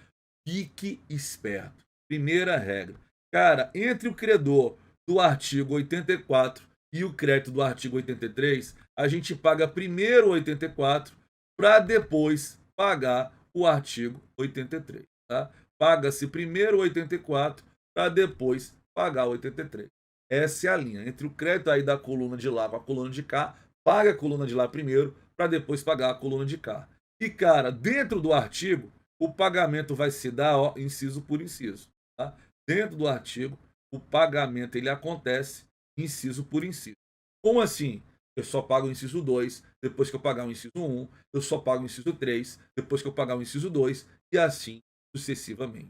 Fique esperto. Primeira regra. Cara, entre o credor do artigo 84 e o crédito do artigo 83, a gente paga primeiro o 84 para depois pagar o artigo 83. Tá? Paga-se primeiro o 84 para depois pagar o 83. Essa é a linha. Entre o crédito aí da coluna de lá com a coluna de cá, paga a coluna de lá primeiro para depois pagar a coluna de cá. E, cara, dentro do artigo, o pagamento vai se dar, ó, inciso por inciso. Tá? Dentro do artigo, o pagamento ele acontece inciso por inciso. Como assim? Eu só pago o inciso 2, depois que eu pagar o inciso 1, eu só pago o inciso 3, depois que eu pagar o inciso 2, e assim sucessivamente.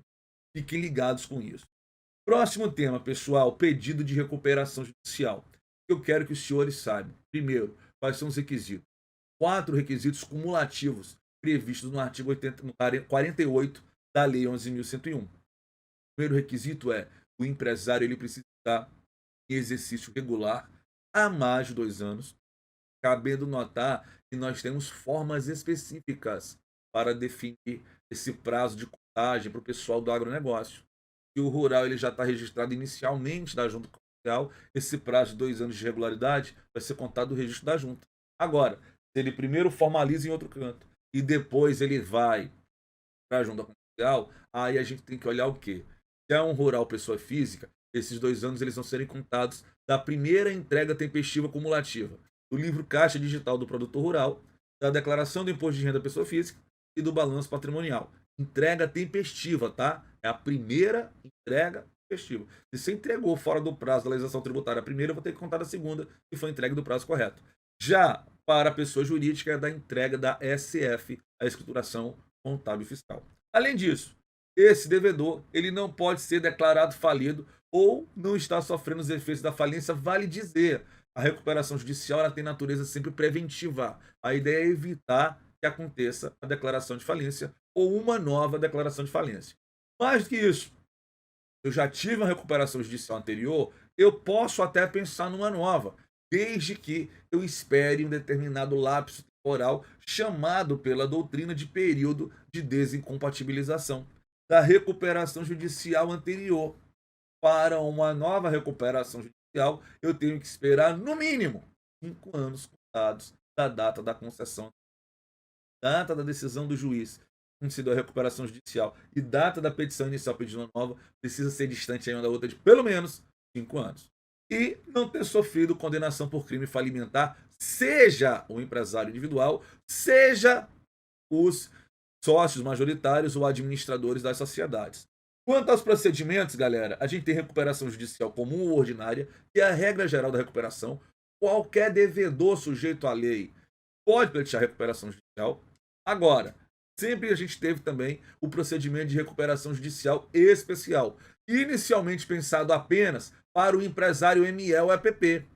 Fiquem ligados com isso. Próximo tema, pessoal, pedido de recuperação judicial. Eu quero que os senhores saibam, primeiro, quais são os requisitos. 4 requisitos cumulativos previstos no artigo 48 da Lei 11.101. O primeiro requisito é: o empresário ele precisa estar em exercício regular há mais de 2 anos, cabendo notar que nós temos formas específicas para definir esse prazo de contagem para o pessoal do agronegócio. E o rural ele já está registrado inicialmente na junta comercial, esse prazo de 2 anos de regularidade vai ser contado do registro da junta. Agora, se ele primeiro formaliza em outro canto e depois ele vai para a junta comercial, aí a gente tem que olhar o quê? Se é um rural pessoa física, esses 2 anos eles vão serem contados da primeira entrega tempestiva cumulativa, do livro caixa digital do produtor rural, da declaração do imposto de renda pessoa física e do balanço patrimonial. Entrega tempestiva, tá? É a primeira entrega tempestiva. Se você entregou fora do prazo da legislação tributária a primeira, eu vou ter que contar a segunda, que foi entregue do prazo correto. Já para a pessoa jurídica, é da entrega da SF, a escrituração contábil e fiscal. Além disso, esse devedor ele não pode ser declarado falido ou não está sofrendo os efeitos da falência. Vale dizer, a recuperação judicial ela tem natureza sempre preventiva. A ideia é evitar que aconteça a declaração de falência ou uma nova declaração de falência. Mais do que isso, eu já tive uma recuperação judicial anterior, eu posso até pensar numa nova, desde que eu espere um determinado lapso temporal chamado pela doutrina de período de desincompatibilização da recuperação judicial anterior. Para uma nova recuperação judicial, eu tenho que esperar, no mínimo, 5 anos contados da data da concessão, data da decisão do juiz, concedeu a recuperação judicial, e data da petição inicial pedindo uma nova, precisa ser distante uma da outra de pelo menos 5 anos. E não ter sofrido condenação por crime falimentar, seja o empresário individual, seja os sócios majoritários ou administradores das sociedades. Quanto aos procedimentos, galera, a gente tem recuperação judicial comum ou ordinária, que é a regra geral da recuperação. Qualquer devedor sujeito à lei pode pleitear recuperação judicial. Agora, sempre a gente teve também o procedimento de recuperação judicial especial, inicialmente pensado apenas para o empresário ME ou EPP.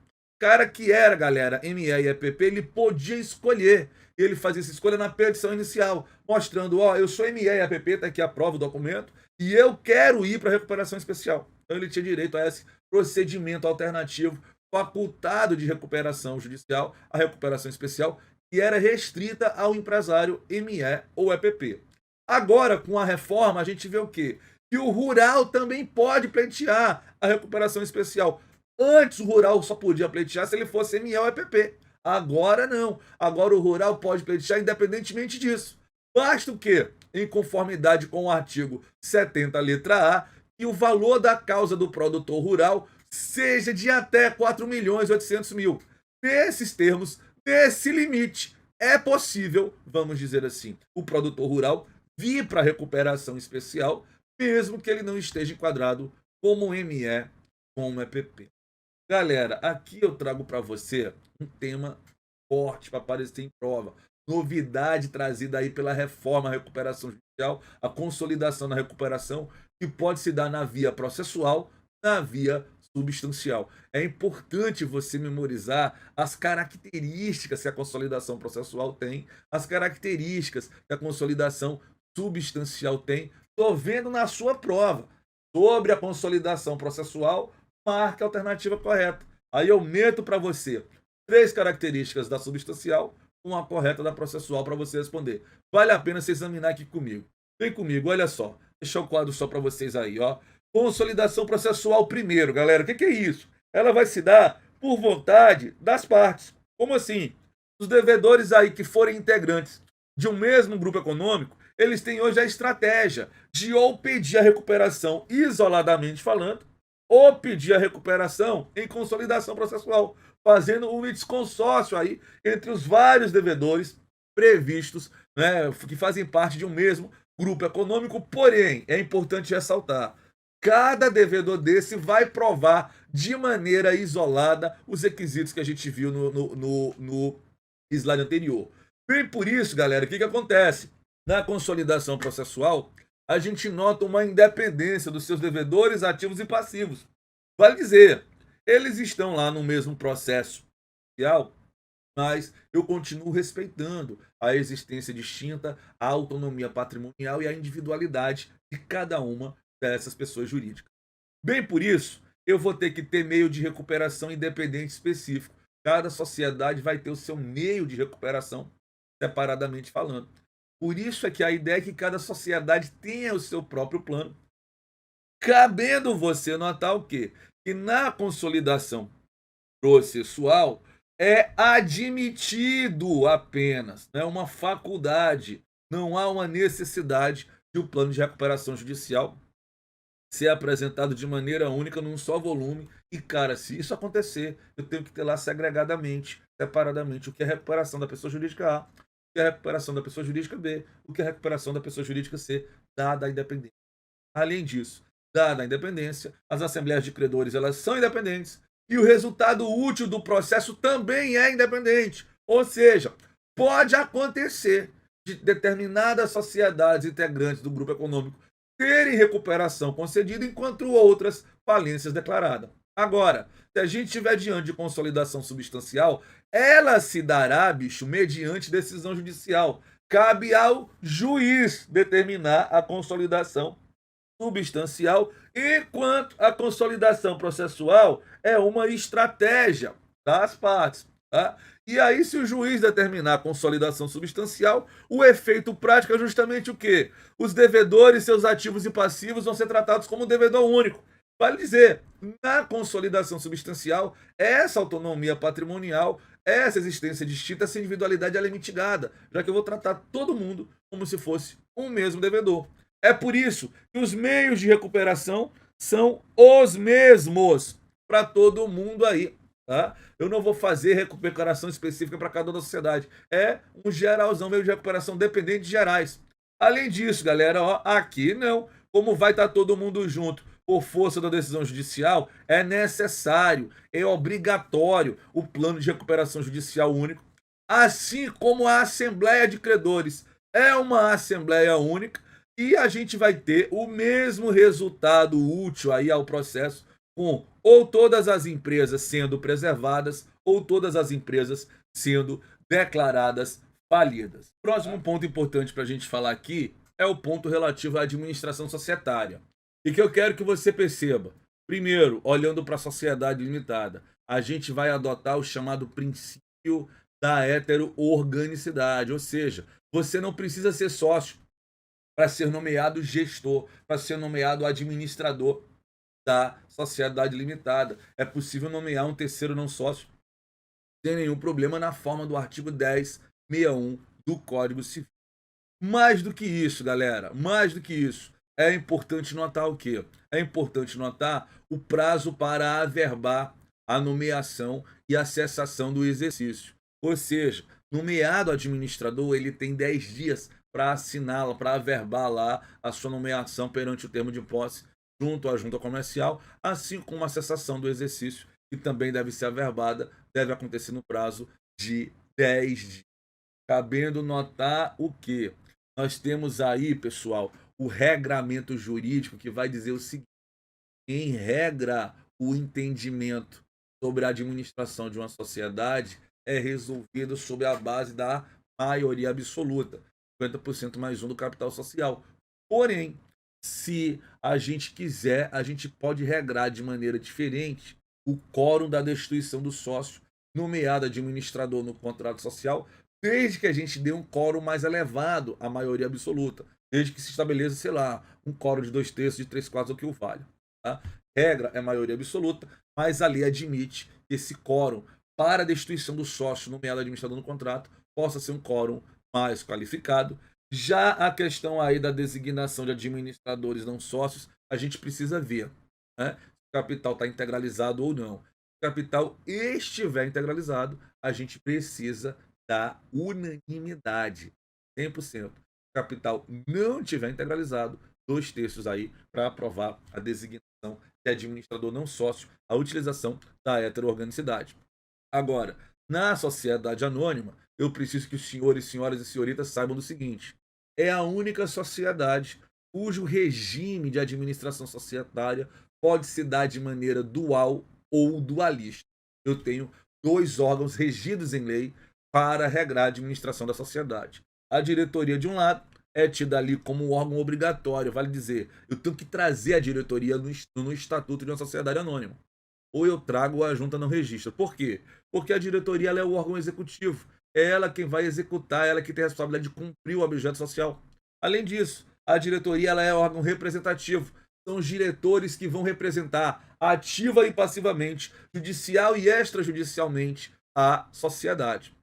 cara que era, galera, ME e EPP, ele podia escolher. Ele fazia essa escolha na petição inicial, mostrando, ó, eu sou ME e EPP, tá aqui a prova, o documento, e eu quero ir para recuperação especial. Então ele tinha direito a esse procedimento alternativo facultado de recuperação judicial, a recuperação especial, que era restrita ao empresário ME ou EPP. Agora, com a reforma, a gente vê o quê? Que o rural também pode pleitear a recuperação especial. Antes o rural só podia pleitear se ele fosse ME ou EPP. Agora não. Agora o rural pode pleitear independentemente disso. Basta o quê? Em conformidade com o artigo 70, letra A, que o valor da causa do produtor rural seja de até 4.800.000. Nesses termos, nesse limite, é possível, vamos dizer assim, o produtor rural vir para a recuperação especial, mesmo que ele não esteja enquadrado como ME, como EPP. Galera, aqui eu trago para você um tema forte para aparecer em prova. Novidade trazida aí pela reforma à recuperação judicial, a consolidação da recuperação, que pode se dar na via processual, na via substancial. É importante você memorizar as características que a consolidação processual tem, as características que a consolidação substancial tem. Estou vendo na sua prova sobre a consolidação processual, marque a alternativa correta. Aí eu meto para você 3 características da substancial, uma correta da processual para você responder. Vale a pena você examinar aqui comigo. Vem comigo, olha só. Deixa o quadro só para vocês aí, ó. Consolidação processual primeiro, galera. O que é isso? Ela vai se dar por vontade das partes. Como assim? Os devedores aí que forem integrantes de um mesmo grupo econômico, eles têm hoje a estratégia de ou pedir a recuperação isoladamente falando, ou pedir a recuperação em consolidação processual, fazendo um litisconsórcio aí entre os vários devedores previstos, né, que fazem parte de um mesmo grupo econômico. Porém, é importante ressaltar, cada devedor desse vai provar de maneira isolada os requisitos que a gente viu no slide anterior. Bem por isso, galera, o que acontece? Na consolidação processual, a gente nota uma independência dos seus devedores ativos e passivos. Vale dizer, eles estão lá no mesmo processo social, mas eu continuo respeitando a existência distinta, a autonomia patrimonial e a individualidade de cada uma dessas pessoas jurídicas. Bem por isso, eu vou ter que ter meio de recuperação independente específico. Cada sociedade vai ter o seu meio de recuperação, separadamente falando. Por isso é que a ideia é que cada sociedade tenha o seu próprio plano, cabendo você notar o quê? Que na consolidação processual é admitido apenas, é uma faculdade, não há uma necessidade de o plano de recuperação judicial ser apresentado de maneira única num só volume. E, cara, se isso acontecer, eu tenho que ter lá segregadamente, separadamente, o que é recuperação da pessoa jurídica A, o que é recuperação da pessoa jurídica B, o que é recuperação da pessoa jurídica C, dada a independência. Além disso, dada a independência, as assembleias de credores elas são independentes e o resultado útil do processo também é independente. Ou seja, pode acontecer de determinadas sociedades integrantes do grupo econômico terem recuperação concedida, enquanto outras falências declaradas. Agora, se a gente estiver diante de consolidação substancial, ela se dará, bicho, mediante decisão judicial. Cabe ao juiz determinar a consolidação substancial, enquanto a consolidação processual é uma estratégia das partes. Tá? E aí, se o juiz determinar a consolidação substancial, o efeito prático é justamente o quê? Os devedores, seus ativos e passivos vão ser tratados como um devedor único. Vale dizer, na consolidação substancial, essa autonomia patrimonial, essa existência distinta, essa individualidade ela é mitigada, já que eu vou tratar todo mundo como se fosse um mesmo devedor. É por isso que os meios de recuperação são os mesmos para todo mundo aí. Tá? Eu não vou fazer recuperação específica para cada sociedade. É um geralzão, meio de recuperação dependente de gerais. Além disso, galera, ó, aqui não. Como vai estar todo mundo junto por força da decisão judicial, é necessário, é obrigatório o plano de recuperação judicial único, assim como a Assembleia de Credores é uma Assembleia única e a gente vai ter o mesmo resultado útil aí ao processo com ou todas as empresas sendo preservadas, ou todas as empresas sendo declaradas falidas. Próximo ponto importante para a gente falar aqui é o ponto relativo à administração societária. E que eu quero que você perceba. Primeiro, olhando para a sociedade limitada, a gente vai adotar o chamado princípio da heteroorganicidade, ou seja, você não precisa ser sócio para ser nomeado gestor, para ser nomeado administrador da sociedade limitada. É possível nomear um terceiro não sócio sem nenhum problema na forma do artigo 1061 do Código Civil. Mais do que isso, galera, mais do que isso, é importante notar o quê? É importante notar o prazo para averbar a nomeação e a cessação do exercício. Ou seja, nomeado administrador, ele tem 10 dias para assiná-la, para averbar lá a sua nomeação perante o termo de posse junto à junta comercial, assim como a cessação do exercício, que também deve ser averbada, deve acontecer no prazo de 10 dias. Cabendo notar o quê? Nós temos aí, pessoal, o regramento jurídico que vai dizer o seguinte: em regra, o entendimento sobre a administração de uma sociedade é resolvido sobre a base da maioria absoluta, 50% mais um do capital social. Porém, se a gente quiser, a gente pode regrar de maneira diferente o quórum da destituição do sócio, nomeado administrador no contrato social, desde que a gente dê um quórum mais elevado à maioria absoluta, desde que se estabeleça, sei lá, um quórum de 2/3, de 3/4, o que o valha. Tá? Regra é maioria absoluta, mas a lei admite que esse quórum para a destituição do sócio nomeado administrador no contrato possa ser um quórum mais qualificado. Já a questão aí da designação de administradores não sócios, a gente precisa ver, né, se o capital está integralizado ou não. Se o capital estiver integralizado, a gente precisa da unanimidade, 100%. Se o capital não estiver integralizado, 2/3 aí para aprovar a designação de administrador não sócio, a utilização da heteroorganicidade. Agora, na sociedade anônima, eu preciso que os senhores, senhoras e senhoritas saibam do seguinte: é a única sociedade cujo regime de administração societária pode se dar de maneira dual ou dualista. Eu tenho 2 órgãos regidos em lei para regrar a administração da sociedade. A diretoria, de um lado, é tida ali como um órgão obrigatório, vale dizer, eu tenho que trazer a diretoria no estatuto de uma sociedade anônima. Ou eu trago a junta não registra. Por quê? Porque a diretoria ela é o órgão executivo. É ela quem vai executar, ela que tem a responsabilidade de cumprir o objeto social. Além disso, a diretoria ela é órgão representativo. São os diretores que vão representar ativa e passivamente, judicial e extrajudicialmente, a sociedade.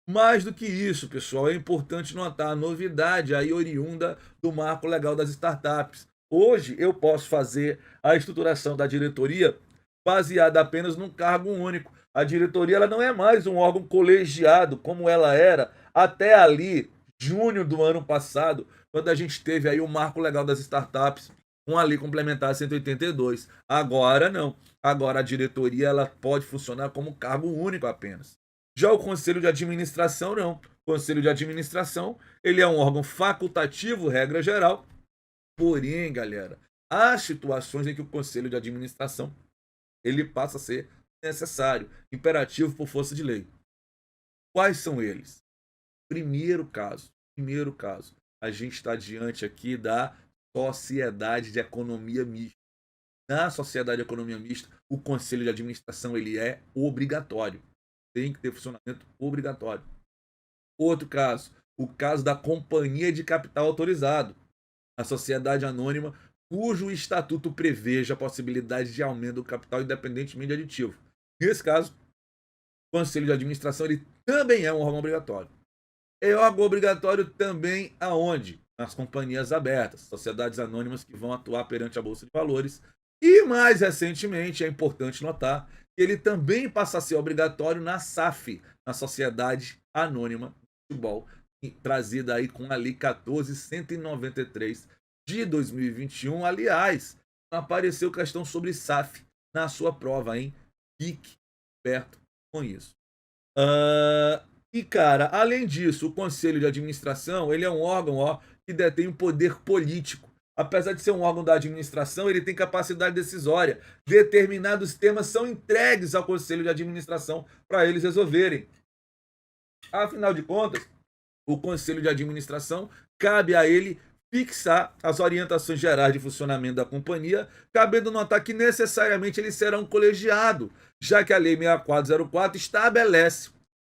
Mais do que isso, pessoal, é importante notar a novidade aí oriunda do marco legal das startups. Hoje eu posso fazer a estruturação da diretoria baseada apenas num cargo único. A diretoria ela não é mais um órgão colegiado como ela era até ali, junho do ano passado, quando a gente teve aí o marco legal das startups com a lei complementar 182. Agora não. Agora a diretoria ela pode funcionar como cargo único apenas. Já o conselho de administração não. O conselho de administração, ele é um órgão facultativo, regra geral. Porém, galera, há situações em que o conselho de administração ele passa a ser necessário, imperativo por força de lei. Quais são eles? Primeiro caso, a gente está diante aqui da sociedade de economia mista. Na sociedade de economia mista, o conselho de administração ele é obrigatório. Tem que ter funcionamento obrigatório. Outro caso, o caso da companhia de capital autorizado, a sociedade anônima cujo estatuto preveja a possibilidade de aumento do capital independentemente de aditivo. Nesse caso, o conselho de administração ele também é um órgão obrigatório. É órgão obrigatório também aonde? Nas companhias abertas, sociedades anônimas que vão atuar perante a Bolsa de Valores. E mais recentemente, é importante notar que ele também passa a ser obrigatório na SAF, na Sociedade Anônima de Futebol, trazida aí com a Lei 14.193 de 2021. Aliás, apareceu questão sobre SAF na sua prova, hein? Fique perto com isso. E, cara, além disso, o Conselho de Administração ele é um órgão que detém um poder político. apesar de ser um órgão da administração, ele tem capacidade decisória. Determinados temas são entregues ao conselho de administração para eles resolverem. Afinal de contas, o conselho de administração cabe a ele fixar as orientações gerais de funcionamento da companhia, cabendo notar que necessariamente ele será um colegiado, já que a Lei 6404 estabelece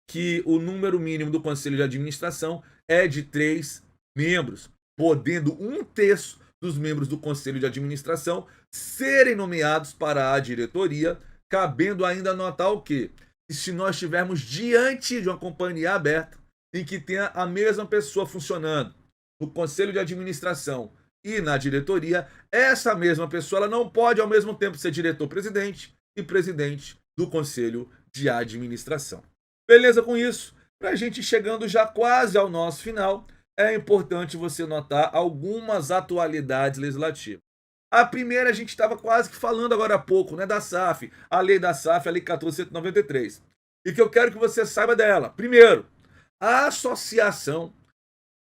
que o número mínimo do conselho de administração é de 3 membros, podendo 1/3 dos membros do conselho de administração serem nomeados para a diretoria, cabendo ainda notar o quê? Que se nós estivermos diante de uma companhia aberta, em que tenha a mesma pessoa funcionando no conselho de administração e na diretoria, essa mesma pessoa ela não pode ao mesmo tempo ser diretor-presidente e presidente do conselho de administração. Beleza com isso? Para a gente chegando já quase ao nosso final, é importante você notar algumas atualidades legislativas. A primeira a gente estava quase que falando agora há pouco, né, da SAF, a lei da SAF, a lei 14.193. E que eu quero que você saiba dela. Primeiro, a associação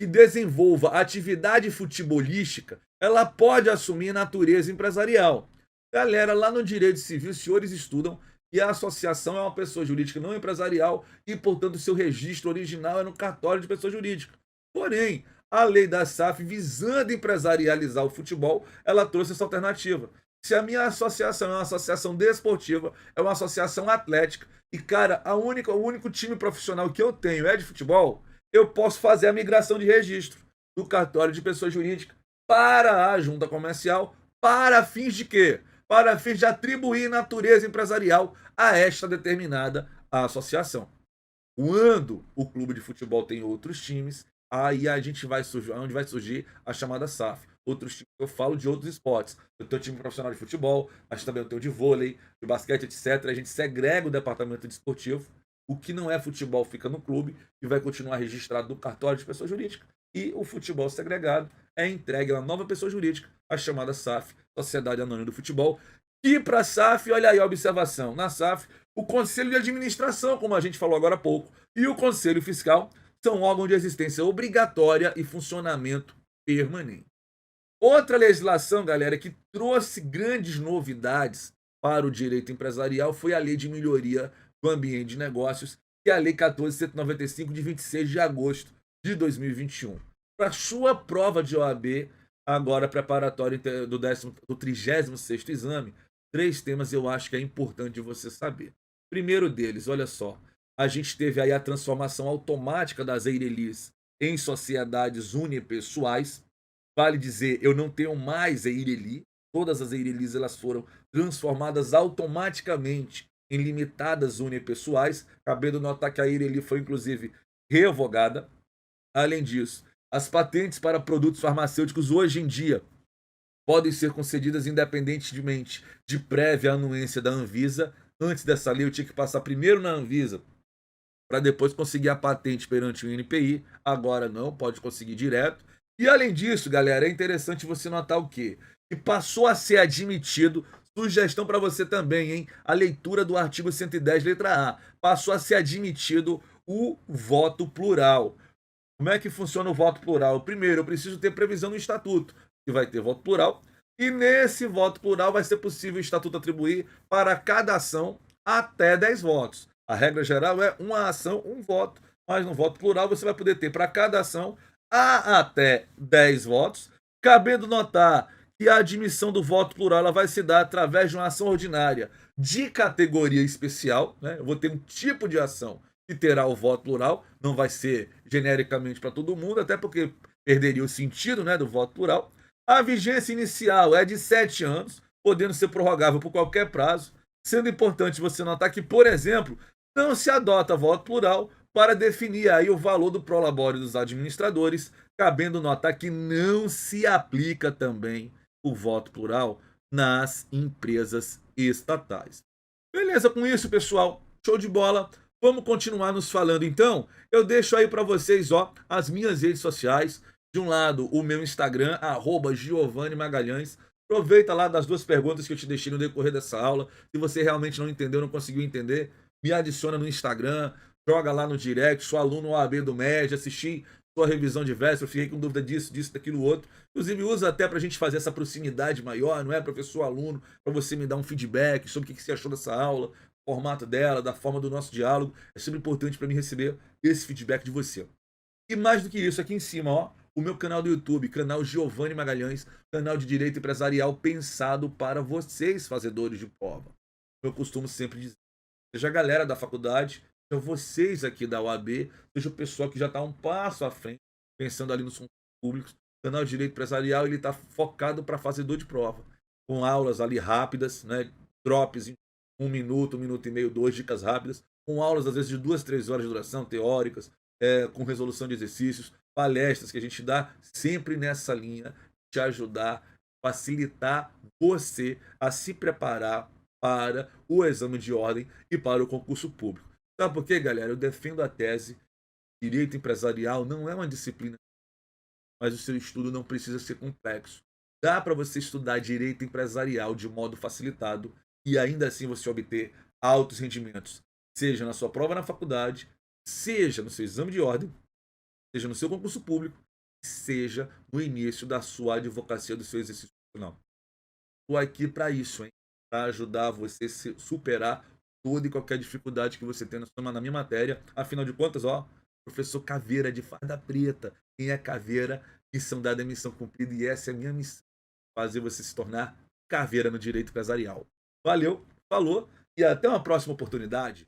que desenvolva atividade futebolística, ela pode assumir natureza empresarial. Galera, lá no direito civil, os senhores estudam que a associação é uma pessoa jurídica não empresarial e, portanto, seu registro original é no cartório de pessoa jurídica. Porém, a lei da SAF, visando empresarializar o futebol, ela trouxe essa alternativa. Se a minha associação é uma associação desportiva, é uma associação atlética, e, cara, o único time profissional que eu tenho é de futebol, eu posso fazer a migração de registro do cartório de pessoa jurídica para a junta comercial, para fins de quê? Para fins de atribuir natureza empresarial a esta determinada associação. Quando o clube de futebol tem outros times, aí a gente vai surgir, onde vai surgir a chamada SAF. Outros times, eu falo de outros esportes. Eu tenho time profissional de futebol, mas também eu tenho de vôlei, de basquete, etc. A gente segrega o departamento desportivo. O que não é futebol fica no clube e vai continuar registrado no cartório de pessoa jurídica. E o futebol segregado é entregue a uma nova pessoa jurídica, a chamada SAF, Sociedade Anônima do Futebol. E para a SAF, olha aí a observação, na SAF, o Conselho de Administração, como a gente falou agora há pouco, e o Conselho Fiscal são órgãos de existência obrigatória e funcionamento permanente. Outra legislação, galera, que trouxe grandes novidades para o direito empresarial foi a Lei de Melhoria do Ambiente de Negócios, que é a Lei 14.195, de 26 de agosto de 2021. Para sua prova de OAB, agora preparatório do 36º exame, 3 temas eu acho que é importante você saber. Primeiro deles, olha só, a gente teve aí a transformação automática das EIRELIs em sociedades unipessoais. Vale dizer, eu não tenho mais EIRELI, todas as EIRELIs elas foram transformadas automaticamente em limitadas unipessoais, cabendo notar que a EIRELI foi inclusive revogada. Além disso, as patentes para produtos farmacêuticos hoje em dia podem ser concedidas independentemente de prévia anuência da Anvisa. Antes dessa lei eu tinha que passar primeiro na Anvisa para depois conseguir a patente perante o INPI. Agora não, pode conseguir direto. E além disso, galera, é interessante você notar o quê? Que passou a ser admitido, sugestão para você também, hein? A leitura do artigo 110, letra A. Passou a ser admitido o voto plural. Como é que funciona o voto plural? Primeiro, eu preciso ter previsão no estatuto, que vai ter voto plural. E nesse voto plural vai ser possível o estatuto atribuir para cada ação até 10 votos. A regra geral é uma ação, um voto. Mas no voto plural você vai poder ter para cada ação até 10 votos, cabendo notar que a admissão do voto plural ela vai se dar através de uma ação ordinária de categoria especial, né? Eu vou ter um tipo de ação que terá o voto plural, não vai ser genericamente para todo mundo, até porque perderia o sentido, né, do voto plural. A vigência inicial é de 7 anos, podendo ser prorrogável por qualquer prazo, sendo importante você notar que, por exemplo, não se adota voto plural para definir aí o valor do prolabore dos administradores, cabendo notar que não se aplica também o voto plural nas empresas estatais. Beleza com isso, pessoal? Show de bola! Vamos continuar nos falando então? Eu deixo aí para vocês, ó, as minhas redes sociais. De um lado, o meu Instagram, @Giovanni Magalhães. Aproveita lá das 2 perguntas que eu te deixei no decorrer dessa aula. Se você realmente não entendeu, não conseguiu entender, me adiciona no Instagram, joga lá no direct, sou aluno OAB do MED, assisti sua revisão de véspera, eu fiquei com dúvida disso, daquilo, outro. Inclusive, usa até para a gente fazer essa proximidade maior, não é, professor-aluno, para você me dar um feedback sobre o que você achou dessa aula, o formato dela, da forma do nosso diálogo. É sempre importante para mim receber esse feedback de você. E mais do que isso, aqui em cima, ó, o meu canal do YouTube, canal Giovanni Magalhães, canal de Direito Empresarial pensado para vocês, fazedores de prova. Eu costumo sempre dizer, seja a galera da faculdade, seja vocês aqui da UAB, seja o pessoal que já está um passo à frente, pensando ali nos concursos públicos. O canal de Direito Empresarial, ele está focado para fazedor de prova, com aulas ali rápidas, né, drops em 1 minuto e meio, 2 dicas rápidas, com aulas às vezes de 2, 3 horas de duração, teóricas, com resolução de exercícios, palestras que a gente dá sempre nessa linha, te ajudar, facilitar você a se preparar para o exame de ordem e para o concurso público. Sabe por quê, galera? Eu defendo a tese: direito empresarial não é uma disciplina, mas o seu estudo não precisa ser complexo. Dá para você estudar direito empresarial de modo facilitado e ainda assim você obter altos rendimentos, seja na sua prova na faculdade, seja no seu exame de ordem, seja no seu concurso público, seja no início da sua advocacia, do seu exercício profissional. Estou aqui para isso, hein? Para ajudar você a superar toda e qualquer dificuldade que você tem na minha matéria. Afinal de contas, ó, professor caveira de farda preta. Quem é caveira, missão dada é missão cumprida, e essa é a minha missão: fazer você se tornar caveira no direito empresarial. Valeu, falou, e até uma próxima oportunidade.